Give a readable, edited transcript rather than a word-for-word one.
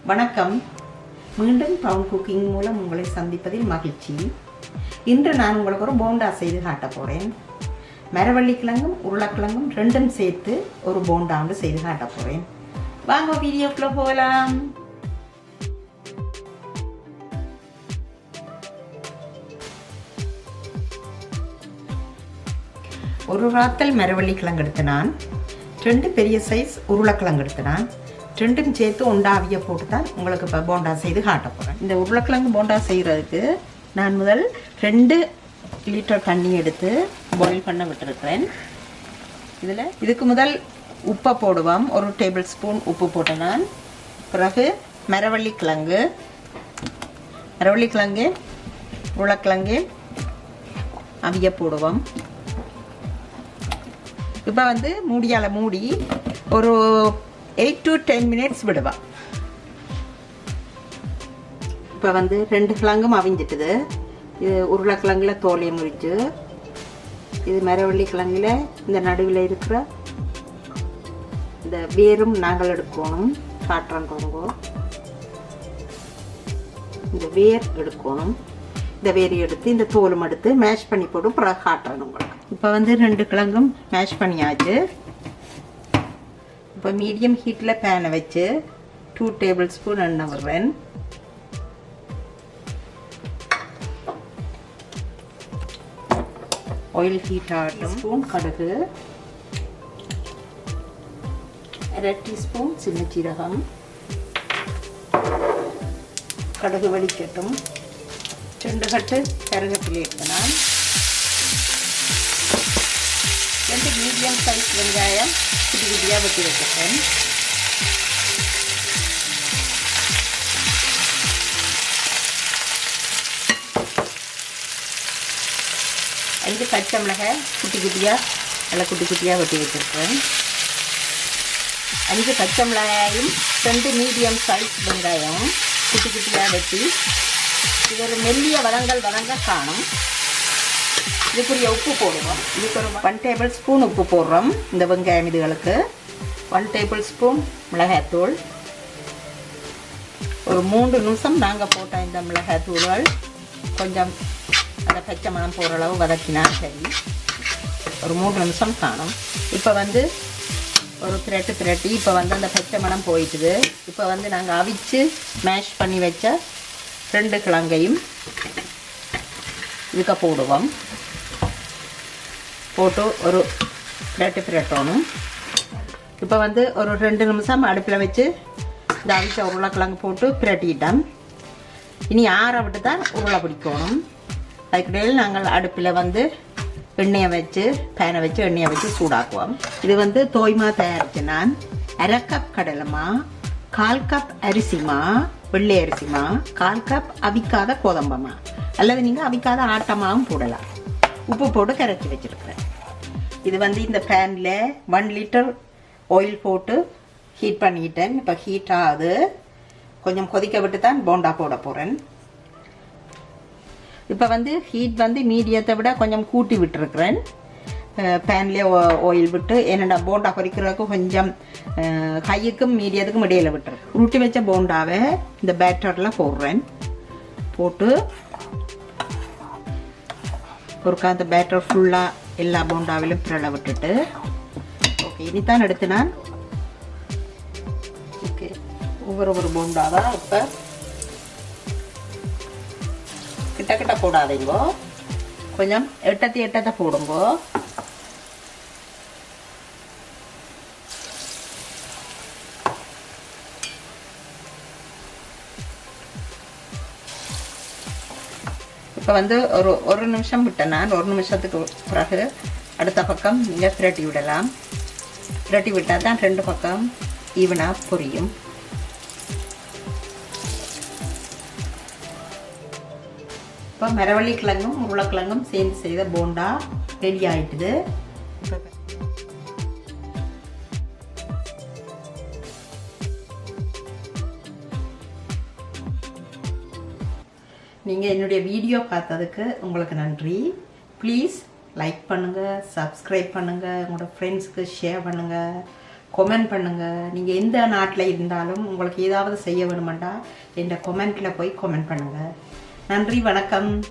வணக்கம். மீண்டும் brown cooking மூலம் உங்களை சந்திப்பதில் மகிழ்ச்சி. இன்று நான் உங்களுக்கு ஒரு போண்டா செய்து காட்ட போகிறேன். மரவள்ளிக்கிழங்கும் உருளைக்கிழங்கும் ரெண்டும் சேர்த்து ஒரு போண்டா வந்து செய்து காட்ட போகிறேன். வாங்க வீடியோக்குள்ள போகலாம். ஒரு ராத்தல் மரவள்ளிக்கிழங்கு எடுத்து நான் 2 பெரிய சைஸ் உருளைக்கிழங்கு எடுத்து நான் ரெண்டும் சேர்த்து உண்டாவியை போட்டு தான் உங்களுக்கு இப்போ போண்டா செய்து காட்ட போகிறேன். இந்த உருளைக்கிழங்கு போண்டா செய்கிறதுக்கு நான் முதல் 2 லிட்டர் தண்ணி எடுத்து பாயில் பண்ண விட்டுருக்கிறேன். இதுக்கு முதல் உப்பை போடுவோம். 1 டேபிள் ஸ்பூன் உப்பு போட்டேன் நான். பிறகு மரவள்ளிக்கிழங்கு உருளைக்கிழங்கு அவிய போடுவோம். இப்போ வந்து மூடியால் மூடி ஒரு 8 to 10 minutes விடுவோம். இப்போ வந்து 2 கிழங்கும் அவிஞ்சிட்டுது. இது உருளைக்கிழங்குல தோலையை முறிச்சு, இது மரவள்ளிக்கிழங்குல இந்த நடுவில் இருக்கிற இந்த வேரும் நாங்கள் எடுக்கணும். காட்டுறோம் பாருங்க. இந்த வேர் எடுக்கணும். இந்த வேரி எடுத்து இந்த தோலும் எடுத்து மேஷ் பண்ணி போட்டு பிறகு காட்டுறேன் உங்களுக்கு. இப்போ வந்து 2 கிழங்கும் மேஷ் பண்ணியாச்சு. இப்போ மீடியம் ஹீட்டில் பேனை வச்சு 2 டேபிள் ஸ்பூன் எண்ணெய் விடுறேன். ஆயில் ஹீட் ஆகட்டும். ஸ்பூன் கடுகு, 1/2 டீஸ்பூன் சின்ன சீரகம், கடுகு வெடிக்கட்டும். 2 கட்டு கருவேப்பிலை எடுத்தனால், 2 மீடியம் சைஸ் வெங்காயம் குட்டி குட்டியாக வெட்டி வச்சுருக்கேன். 5 பச்சை மிளகாய் குட்டி குட்டியாக வெட்டி வச்சுருக்கேன். 5 பச்சை மிளகாயும் 2 மீடியம் சைஸ் வெங்காயம் குட்டி குட்டியாக வெட்டி இது ஒரு மெல்லிய வதங்க காணும். இதுக்குரிய உப்பு போடுவோம். இதுக்கு ஒரு 1 டேபிள் ஸ்பூன் உப்பு போடுறோம். இந்த வெங்காயம் இதுகளுக்கு 1 டேபிள் ஸ்பூன் மிளகாய்த்தூள். ஒரு 3 நிமிஷம் நாங்கள் போட்ட இந்த மிளகாய்த்தூள்கள் கொஞ்சம் அந்த பச்சை மணம் போகிற அளவு வதக்கினா சரி. ஒரு 3 நிமிஷம் காணும். இப்போ வந்து ஒரு பிரட்டி இப்போ வந்து அந்த பச்சை மணம் போயிட்டுது. இப்போ வந்து நாங்கள் அவிச்சு மேஷ் பண்ணி வச்ச 2 கிழங்கையும் இதுக்கு போடுவோம். போட்டு ஒரு பிரட்டணும். இப்போ வந்து ஒரு 2 நிமிஷம் அடுப்பில் வச்சு இந்த அவிச்ச உருளைக்கிழங்கு போட்டு பிரட்டிட்டோம். இனி ஆற விட்டு தான் உருளை பிடிக்கணும். அதுக்கிடையில் நாங்கள் அடுப்பில் வந்து பேனை வச்சு எண்ணெயை வச்சு சூடாக்குவோம். இது வந்து தோய்மா தயாரிச்சு நான் 1/2 கப் கடலைமா, 1/4 கப் அரிசிமா, வெள்ளை அரிசிமா, 1/4 கப் அவிக்காத கோதம்பமா அல்லது நீங்கள் அவிக்காத ஆட்டமாகவும் போடலாம். உப்பு போட்டு கரைச்சி வச்சுருக்கிறேன். இது வந்து இந்த பேனில் 1 லிட்டர் ஆயில் போட்டு ஹீட் பண்ணிட்டேன். இப்போ ஹீட் ஆகுது. கொஞ்சம் கொதிக்க விட்டு தான் போண்டா போட போகிறேன். இப்போ வந்து ஹீட் வந்து மீடியத்தை விட கொஞ்சம் கூட்டி விட்டுருக்குறேன். பேன்லேயே ஆயில் விட்டு என்னென்ன போண்டா பொரிக்கிறதுக்கு கொஞ்சம் கையுக்கும் மீடியத்துக்கும் இடையில விட்டுறேன். உருட்டி வச்ச போண்டாவை இந்த பேட்டரில் போடுறேன். போட்டு ஒரு அந்த பேட்டர் ஃபுல்லாக எல்லா போண்டாவிலும் பிறலை விட்டுட்டு ஓகே இனித்தான் எடுத்து நான் ஓகே ஒவ்வொரு போண்டாதான் இப்போ கிட்ட போடாதீங்கோ. கொஞ்சம் எட்டத்தை போடுங்கோ. இப்போ வந்து ஒரு நிமிஷம் விட்டேன் நான். 1 நிமிஷத்துக்கு பிறகு அடுத்த பக்கம் நீங்கள் பிரட்டி விடலாம். பிரட்டி விட்டால் தான் 2 பக்கம் ஈவனாக பொரியும். இப்போ மரவள்ளிக்கிழங்கும் உருளைக்கிழங்கும் சேர்ந்து செய்த போண்டா ரெடி ஆகிட்டுது. நீங்கள் என்னுடைய வீடியோ பார்த்ததுக்கு உங்களுக்கு நன்றி. ப்ளீஸ் லைக் பண்ணுங்கள், சப்ஸ்கிரைப் பண்ணுங்கள், உங்களோட ஃப்ரெண்ட்ஸுக்கு ஷேர் பண்ணுங்கள். கொமெண்ட் பண்ணுங்கள். நீங்கள் எந்த நாட்டில் இருந்தாலும் உங்களுக்கு ஏதாவது செய்ய வேணுமெண்டா என் கொமெண்ட்டில் போய் கொமெண்ட் பண்ணுங்கள். நன்றி, வணக்கம்.